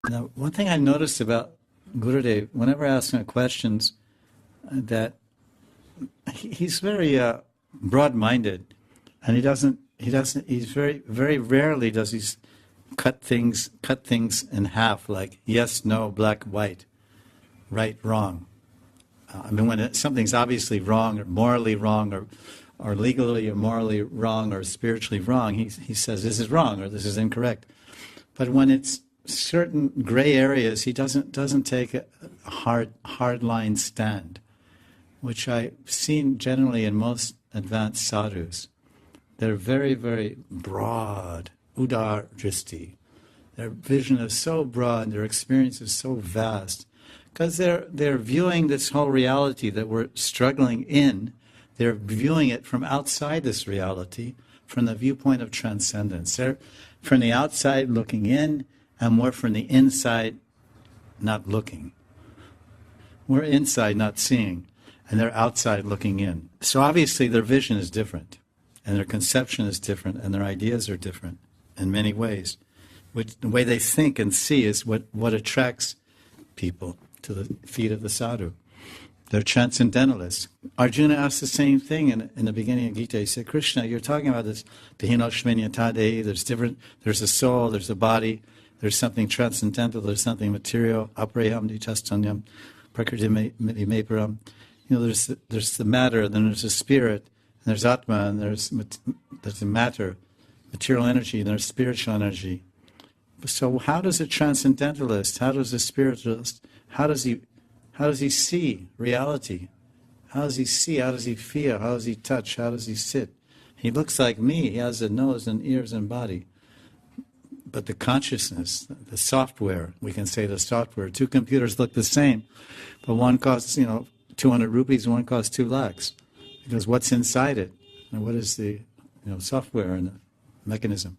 Now, one thing I noticed about Gurudev, whenever I ask him questions, that he's very broad-minded, and he's very rarely does he cut things in half, like yes, no, black, white, right, wrong. I mean, when something's obviously wrong, or morally wrong, or legally or morally wrong, or spiritually wrong, he says this is wrong or this is incorrect. But when it's certain gray areas, he doesn't take a hard line stand, which I've seen generally in most advanced sadhus. They're very, very broad, udar dristi. Their vision is so broad, their experience is so vast, because they're viewing this whole reality that we're struggling in. They're viewing it from outside this reality, from the viewpoint of transcendence. They're from the outside looking in, and we're from the inside not looking. We're inside not seeing, and they're outside looking in. So obviously their vision is different, and their conception is different, and their ideas are different in many ways. The way they think and see is what attracts people to the feet of the sadhu. They're transcendentalists. Arjuna asked the same thing in the beginning of Gita. He said, Krishna, you're talking about this Dehinoshmenyatade, there's a soul, there's a body, there's something transcendental, there's something material, aprayam ditastanyam, prakriti meparam. There's the matter, then there's the spirit, and there's atma, and there's the matter, material energy, and there's spiritual energy. So how does a transcendentalist, how does a spiritualist, how does he see reality? How does he see? How does he feel? How does he touch? How does he sit? He looks like me. He has a nose and ears and body. But the consciousness, the software, we can say the software, two computers look the same, but one costs, 200 rupees and one costs 2 lakhs. Because what's inside it? And what is the, software and the mechanism?